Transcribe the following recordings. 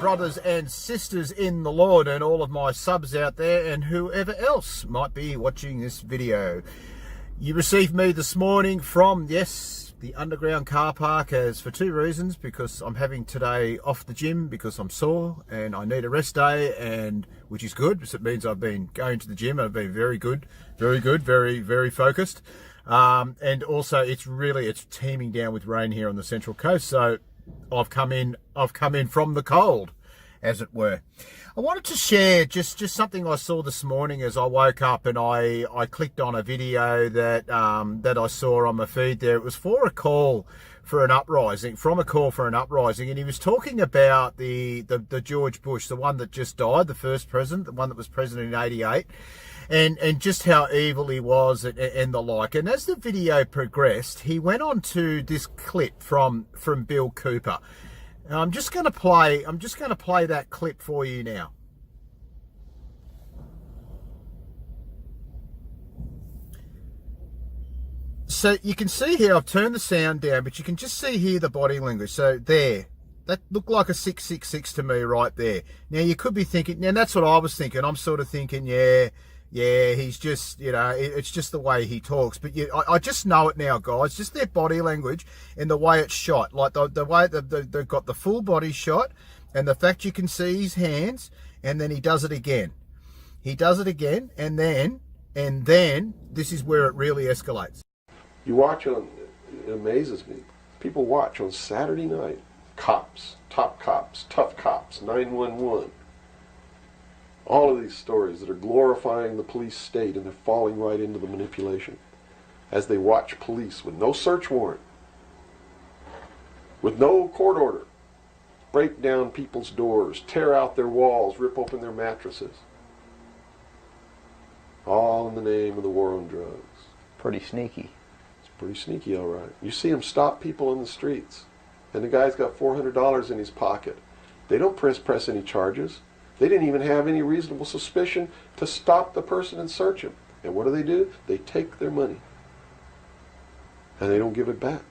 brothers and sisters in the Lord, and all of my subs out there, and whoever else might be watching this video. You received me this morning from, yes, the underground car park, as for two reasons. Because I'm having today off the gym because I'm sore and I need a rest day, and which is good because it means I've been going to the gym. I've been very good, very focused. And also it's teeming down with rain here on the Central Coast, so I've come in from the cold, as it were. I wanted to share just something I saw this morning as I woke up, and I clicked on a video that I saw on my feed there. It was from a call for an uprising, and he was talking about the George Bush, the one that just died, the first president, the one that was president in '88. And just how evil he was and the like. And as the video progressed, he went on to this clip from Bill Cooper. And I'm just going to play that clip for you now. So you can see here, I've turned the sound down, but you can just see here the body language. So there, that looked like a 666 to me right there. Now you could be thinking, and that's what I was thinking. I'm sort of thinking, yeah, he's just, it's just the way he talks. But I just know it now, guys. Just their body language and the way it's shot. Like the way they've got the full body shot, and the fact you can see his hands, and then he does it again. And then this is where it really escalates. You watch on, it amazes me. People watch on Saturday night, cops, top cops, tough cops, 911. All of these stories that are glorifying the police state, and they're falling right into the manipulation as they watch police with no search warrant, with no court order, break down people's doors, tear out their walls, rip open their mattresses. All in the name of the war on drugs. Pretty sneaky. It's pretty sneaky, all right. You see them stop people in the streets, and the guy's got $400 in his pocket. They don't press any charges. They didn't even have any reasonable suspicion to stop the person and search him. And what do? They take their money. And they don't give it back.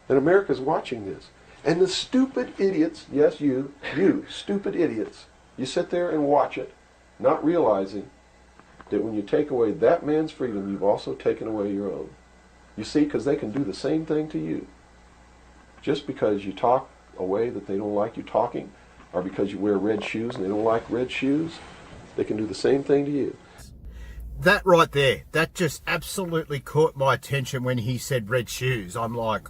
And America's watching this. And the stupid idiots, yes, you stupid idiots, you sit there and watch it, not realizing that when you take away that man's freedom, you've also taken away your own. You see, because they can do the same thing to you. Just because you talk a way that they don't like you talking, or because you wear red shoes and they don't like red shoes, they can do the same thing to you. That right there, that just absolutely caught my attention when he said red shoes. I'm like,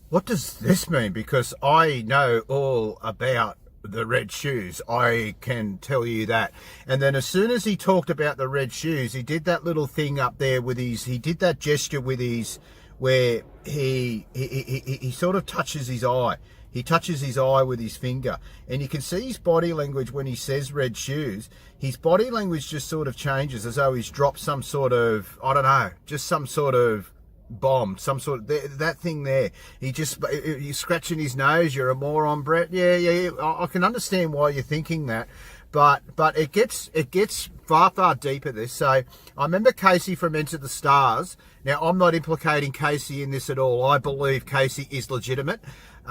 what does this mean? Because I know all about the red shoes. I can tell you that. And then as soon as he talked about the red shoes, he did that little thing up there with he did that gesture with where he sort of touches his eye. He touches his eye with his finger, and you can see his body language when he says red shoes. His body language just sort of changes, as though he's dropped some sort of, I don't know, just some sort of bomb, some sort of, that thing there. He's scratching his nose. You're a moron, Brett. Yeah. I can understand why you're thinking that. But it gets far deeper this. So I remember Casey from Enterthestars. Now, I'm not implicating Casey in this at all. I believe Casey is legitimate.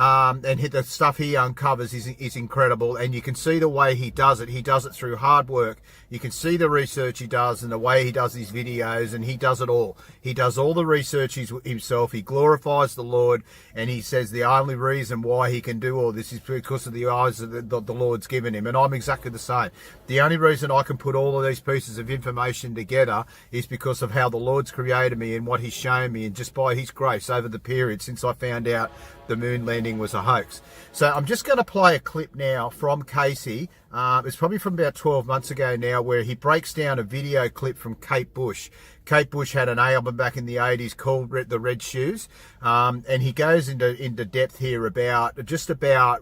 And the stuff he uncovers is incredible, and you can see the way he does it. He does it through hard work. You can see the research he does and the way he does his videos, and he does it all. He does all the research himself. He glorifies the Lord, and he says the only reason why he can do all this is because of the eyes that the Lord's given him. And I'm exactly the same. The only reason I can put all of these pieces of information together is because of how the Lord's created me and what he's shown me, and just by his grace over the period since I found out the moon landing was a hoax. So I'm just going to play a clip now from Casey. It's probably from about 12 months ago now, where he breaks down a video clip from Kate Bush. Kate Bush had an album back in the 80s called The Red Shoes, and he goes into depth here about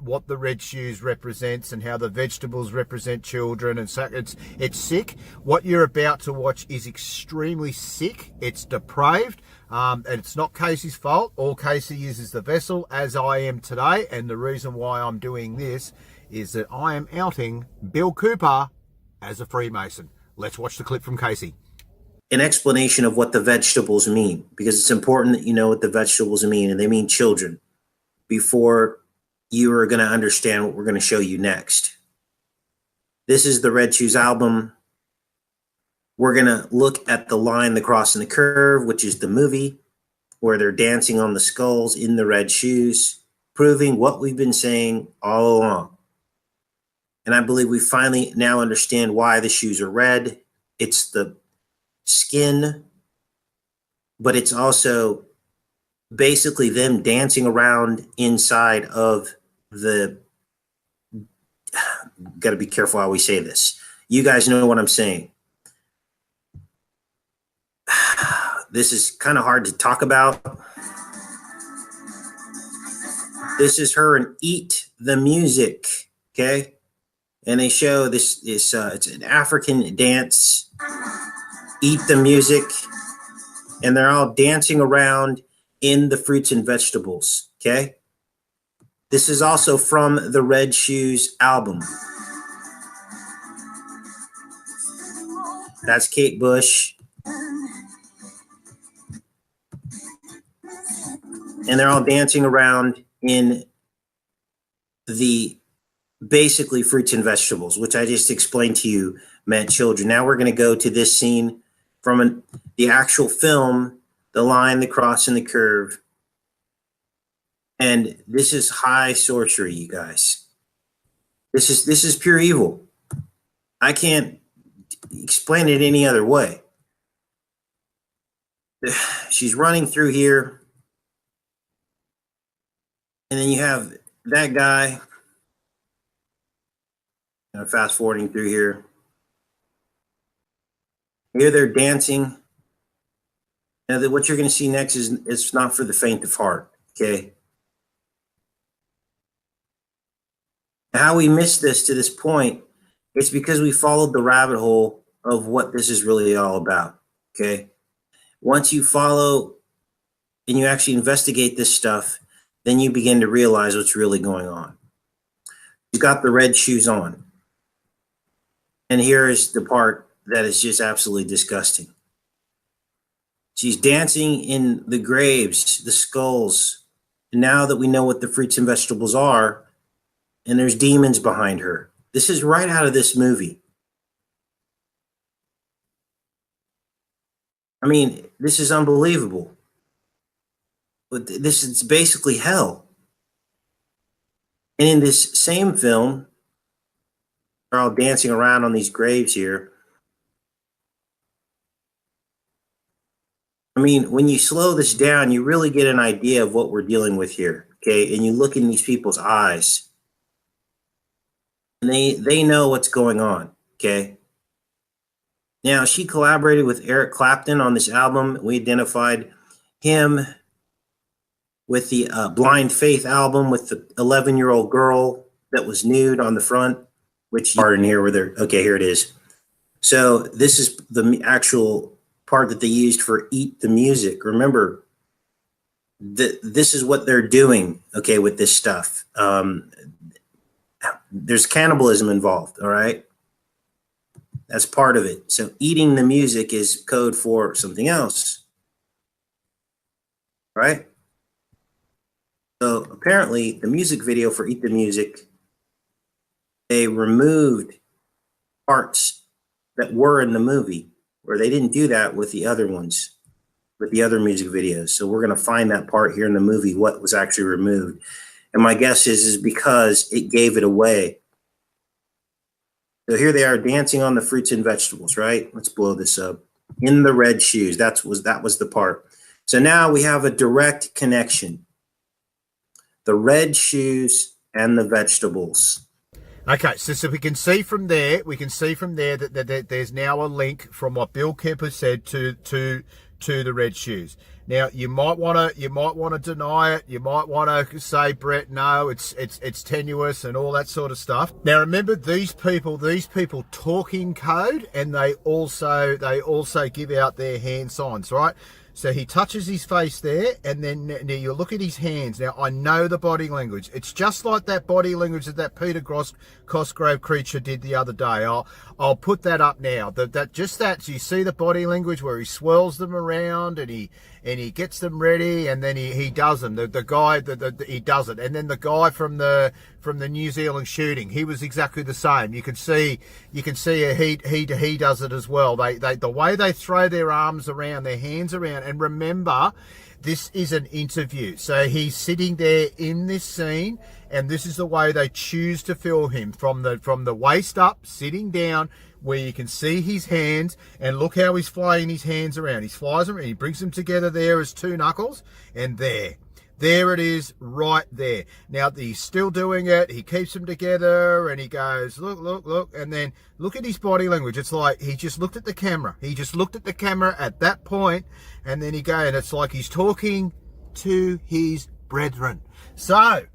what the red shoes represents and how the vegetables represent children. And so it's sick. What you're about to watch is extremely sick. It's depraved. And it's not Casey's fault. All Casey is the vessel, as I am today. And the reason why I'm doing this is that I am outing Bill Cooper as a Freemason. Let's watch the clip from Casey. An explanation of what the vegetables mean, because it's important that you know what the vegetables mean, and they mean children. Before you are going to understand what we're going to show you next. This is the Red Shoes album. We're going to look at the line, the cross, and the curve, which is the movie where they're dancing on the skulls in the red shoes, proving what we've been saying all along. And I believe we finally now understand why the shoes are red. It's the skin, but it's also basically them dancing around inside of the, got to be careful how we say this. You guys know what I'm saying. This is kind of hard to talk about. This is her and Eat the Music, okay? And they show this is it's an African dance, Eat the Music, and they're all dancing around in the fruits and vegetables, okay? This is also from the Red Shoes album. That's Kate Bush. And they're all dancing around in the basically fruits and vegetables, which I just explained to you meant children. Now we're going to go to this scene from the actual film, the line, the cross, and the curve. And this is high sorcery, you guys. This is pure evil. I can't explain it any other way. She's running through here. And then you have that guy. Fast forwarding through here. Here they're dancing. Now, what you're going to see next is it's not for the faint of heart, okay? How we missed this to this point, it's because we followed the rabbit hole of what this is really all about, okay? Once you follow and you actually investigate this stuff, then you begin to realize what's really going on. She's got the red shoes on. And here is the part that is just absolutely disgusting. She's dancing in the graves, the skulls. And now that we know what the fruits and vegetables are, and there's demons behind her. This is right out of this movie. I mean, this is unbelievable. But this is basically hell. And in this same film, they're all dancing around on these graves here. I mean, when you slow this down, you really get an idea of what we're dealing with here, okay? And you look in these people's eyes, and they know what's going on, okay? Now, she collaborated with Eric Clapton on this album. We identified him with the Blind Faith album with the 11-year-old girl that was nude on the front, which are in here where they're, okay, here it is. So this is the actual part that they used for Eat the Music. Remember, this is what they're doing, okay, with this stuff. There's cannibalism involved, all right? That's part of it. So eating the music is code for something else, right? So apparently the music video for Eat the Music, they removed parts that were in the movie, where they didn't do that with the other ones, with the other music videos. So we're going to find that part here in the movie, what was actually removed. And my guess is because it gave it away. So here they are dancing on the fruits and vegetables, right? Let's blow this up. In the red shoes, that was the part. So now we have a direct connection. The red shoes and the vegetables. Okay, so we can see from there, that there's now a link from what Bill Kemper said to the red shoes. Now you might want to deny it. You might want to say, Brett, no, it's tenuous and all that sort of stuff. Now remember, these people talk in code, and they also give out their hand signs, right? So he touches his face there, and then now you look at his hands. Now, I know the body language. It's just like that body language that Peter Cosgrove creature did the other day. I'll put that up now. So you see the body language where he swirls them around and he then he gets them ready, and then he does them. The guy he does it, and then the guy from the New Zealand shooting, he was exactly the same. You can see he does it as well. They the way they throw their arms around, their hands around, and remember, this is an interview. So he's sitting there in this scene, and this is the way they choose to film him, from the waist up, sitting down, where you can see his hands, and look how he's flying his hands around. He flies them, and he brings them together there as two knuckles, and there it is, right there. Now he's still doing it. He keeps them together, and he goes, look, and then look at his body language. It's like he just looked at the camera. He just looked at the camera at that point, and then and it's like he's talking to his brethren. So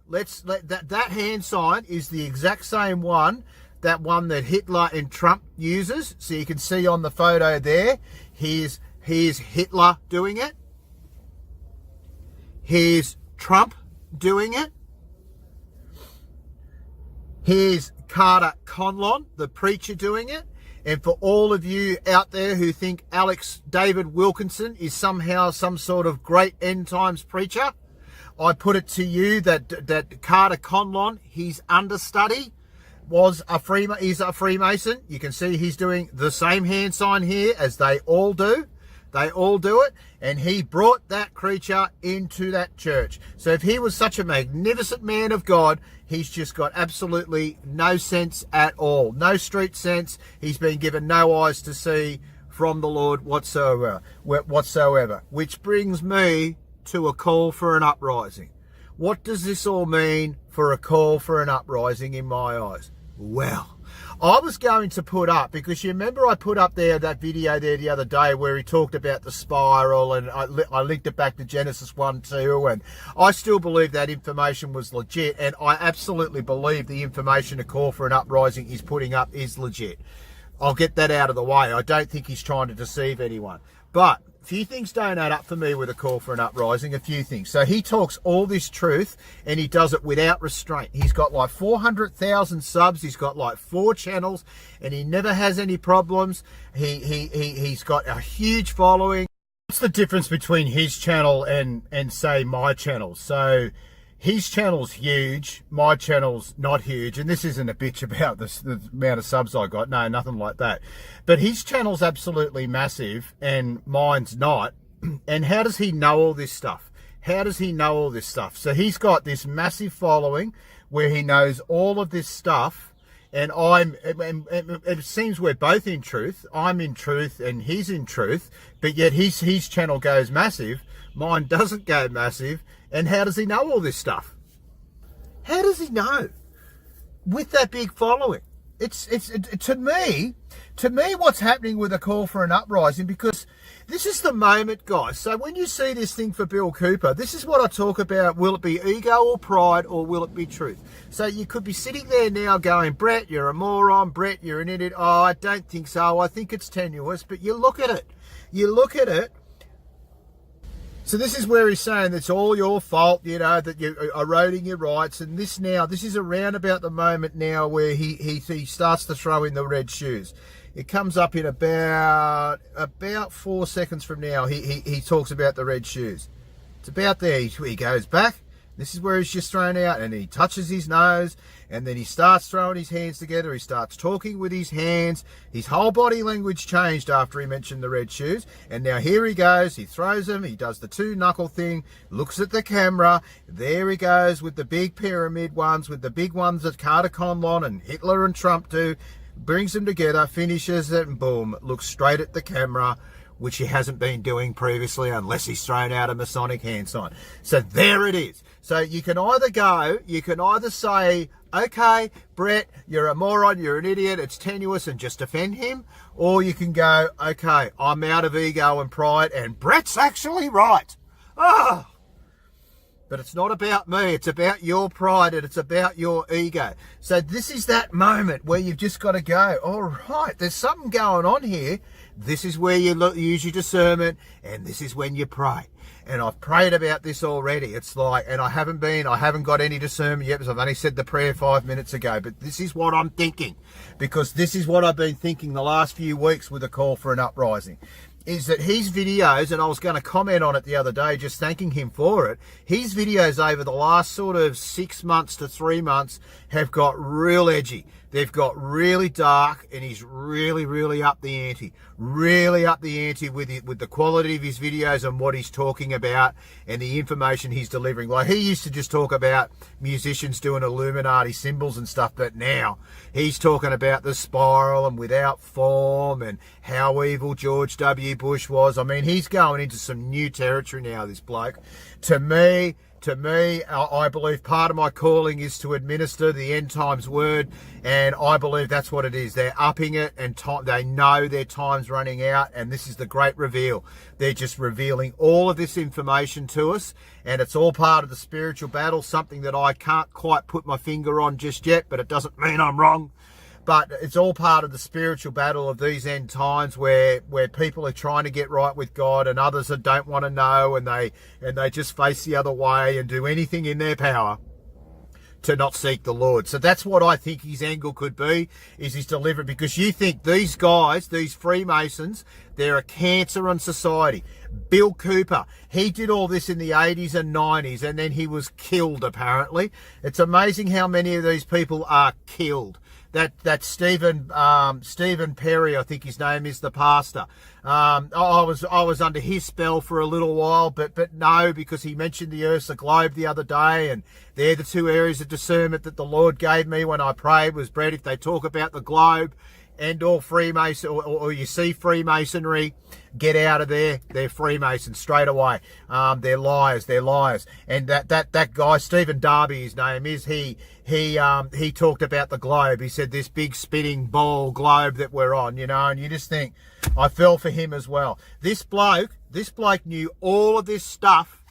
let's let that hand sign is the exact same one. That one that Hitler and Trump uses. So you can see on the photo there, here's Hitler doing it. Here's Trump doing it. Here's Carter Conlon, the preacher, doing it. And for all of you out there who think Alex David Wilkinson is somehow some sort of great end times preacher, I put it to you that Carter Conlon, his understudy, is a Freemason. You can see he's doing the same hand sign here as they all do. They all do it, and he brought that creature into that church. So if he was such a magnificent man of God, he's just got absolutely no sense at all. No street sense. He's been given no eyes to see from the Lord whatsoever. Which brings me to a call for an uprising. What does this all mean for a call for an uprising in my eyes? Well, I was going to put up, because you remember I put up there that video there the other day where he talked about the spiral, and I linked it back to Genesis 1:2, and I still believe that information was legit, and I absolutely believe the information a call for an uprising is putting up is legit. I'll get that out of the way. I don't think he's trying to deceive anyone. But a few things don't add up for me with a call for an uprising, a few things. So he talks all this truth, and he does it without restraint. He's got like 400,000 subs. He's got like 4 channels, and he never has any problems. He's got a huge following. What's the difference between his channel and say my channel? So his channel's huge, my channel's not huge, and this isn't a bitch about the amount of subs I got. No, nothing like that. But his channel's absolutely massive, and mine's not. And how does he know all this stuff? How does he know all this stuff? So he's got this massive following where he knows all of this stuff, and it seems we're both in truth. I'm in truth, and he's in truth, but yet his channel goes massive. Mine doesn't go massive. And how does he know all this stuff? How does he know with that big following? It's to me what's happening with a call for an uprising, because this is the moment, guys. So when you see this thing for Bill Cooper, this is what I talk about. Will it be ego or pride, or will it be truth? So you could be sitting there now going, Brett, you're a moron. Brett, you're an idiot. Oh, I don't think so. I think it's tenuous. But you look at it. So this is where he's saying it's all your fault, that you're eroding your rights. And this is around about the moment now where he starts to throw in the red shoes. It comes up in about 4 seconds from now. He talks about the red shoes. It's about there. He goes back. This is where he's just thrown out, and he touches his nose, and then he starts throwing his hands together. He starts talking with his hands. His whole body language changed after he mentioned the red shoes. And now here he goes. He throws them. He does the 2-knuckle thing, looks at the camera. There he goes with the big pyramid ones, with the big ones that Carter Conlon and Hitler and Trump do. Brings them together, finishes it, and boom, looks straight at the camera, which he hasn't been doing previously unless he's thrown out a Masonic hand sign. So there it is. So you can either say, okay, Brett, you're a moron, you're an idiot, it's tenuous, and just defend him. Or you can go, okay, I'm out of ego and pride, and Brett's actually right. Oh! But it's not about me. It's about your pride, and it's about your ego. So this is that moment where you've just got to go, all right, there's something going on here. This is where you use your discernment, and this is when you pray. And I've prayed about this already. It's like, and I haven't got any discernment yet, because I've only said the prayer 5 minutes ago. But this is what I'm thinking, because this is what I've been thinking the last few weeks with a call for an uprising. is that his videos, and I was going to comment on it the other day, just thanking him for it, his videos over the last sort of 6 months to 3 months have got real edgy. They've got really dark, and he's really up the ante. Really up the ante with the quality of his videos and what he's talking about and the information he's delivering. Like, he used to just talk about musicians doing Illuminati symbols and stuff, but now he's talking about the spiral and without form and how evil George W. Bush was. I mean, he's going into some new territory now, this bloke. To me, I believe part of my calling is to administer the end times word, and I believe that's what it is. They're upping it, and they know their time's running out, and this is the great reveal. They're just revealing all of this information to us, and it's all part of the spiritual battle, something that I can't quite put my finger on just yet, but it doesn't mean I'm wrong. But it's all part of the spiritual battle of these end times where people are trying to get right with God, and others that don't want to know, and they just face the other way and do anything in their power to not seek the Lord. So that's what I think his angle could be, is his delivery. Because you think these guys, these Freemasons, they're a cancer on society. Bill Cooper, he did all this in the 80s and 90s, and then he was killed, apparently. It's amazing how many of these people are killed. That Stephen Perry, I think his name is, the pastor. I was under his spell for a little while, but no, because he mentioned the Earth's a globe the other day, and they're the two areas of discernment that the Lord gave me when I prayed was, Brett, if they talk about the globe and or Freemason, or you see Freemasonry, get out of there. They're Freemasons straight away. They're liars. And that guy, Stephen Darby, his name is, he talked about the globe. He said this big spinning ball globe that we're on, and you just think, I fell for him as well. This bloke knew all of this stuff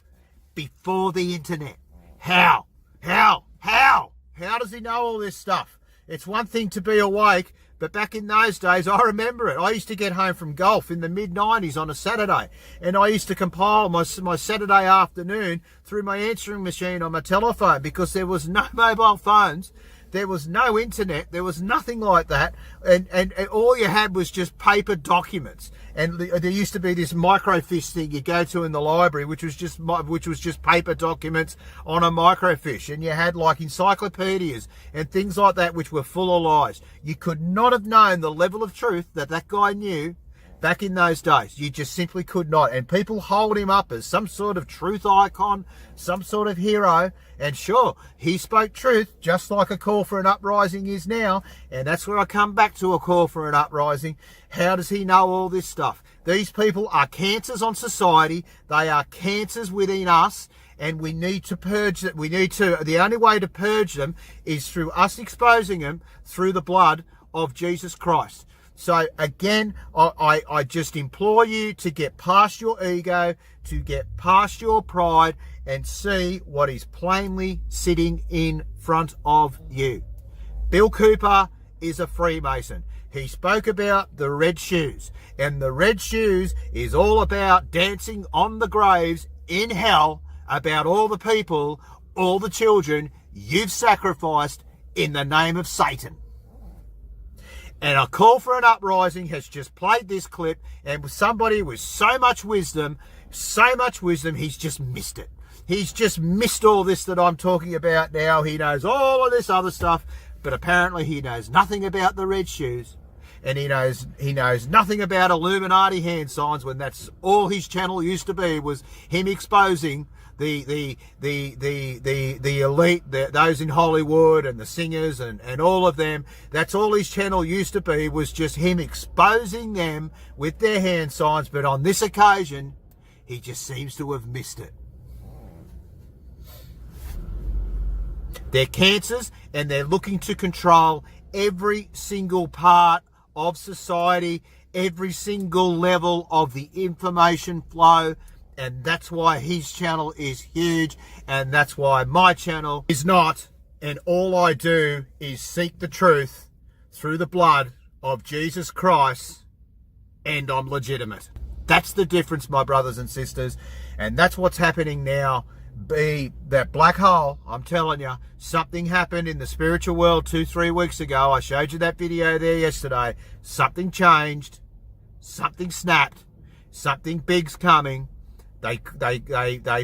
before the internet. How does he know all this stuff? It's one thing to be awake, but back in those days, I remember it. I used to get home from golf in the mid-90s on a Saturday, and I used to compile my Saturday afternoon through my answering machine on my telephone, because there was no mobile phones, there was no internet, there was nothing like that, and all you had was just paper documents. And there used to be this microfiche thing you go to in the library, which was just paper documents on a microfiche, and you had like encyclopedias and things like that, which were full of lies. You could not have known the level of truth that guy knew back in those days. You just simply could not. And people hold him up as some sort of truth icon, some sort of hero. And sure, he spoke truth, just like a call for an uprising is now. And that's where I come back to a call for an uprising. How does he know all this stuff? These people are cancers on society. They are cancers within us. And we need to purge that. The only way to purge them is through us exposing them through the blood of Jesus Christ. So again, I just implore you to get past your ego, to get past your pride, and see what is plainly sitting in front of you. Bill Cooper is a Freemason. He spoke about the red shoes, and the red shoes is all about dancing on the graves in hell about all the people, all the children you've sacrificed in the name of Satan. And a call for an uprising has just played this clip, and with somebody with so much wisdom, he's just missed it. He's just missed all this that I'm talking about now. He knows all of this other stuff, but apparently he knows nothing about the red shoes, and he knows nothing about Illuminati hand signs, when that's all his channel used to be, was him exposing the elite, those in Hollywood and the singers and all of them. That's all his channel used to be, was just him exposing them with their hand signs. But on this occasion, he just seems to have missed it. They're cancers, and they're looking to control every single part of society, every single level of the information flow. And that's why his channel is huge, and that's why my channel is not. And all I do is seek the truth through the blood of Jesus Christ, and I'm legitimate. That's the difference, my brothers and sisters. And that's what's happening now. That black hole, I'm telling you, something happened in the spiritual world 2-3 weeks ago. I showed you that video there yesterday. Something changed. Something snapped. something big's coming. They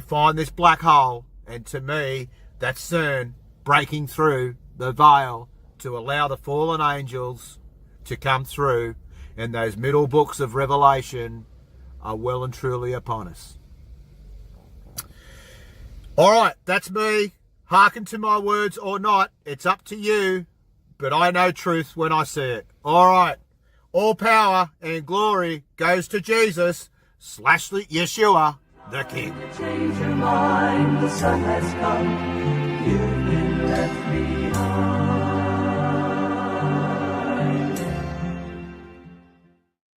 find this black hole, and to me, that's CERN breaking through the veil to allow the fallen angels to come through, and those middle books of Revelation are well and truly upon us. All right, that's me. Hearken to my words or not, it's up to you, but I know truth when I see it. All right, all power and glory goes to Jesus / Yeshua, the King. Change your mind, the sun has come. You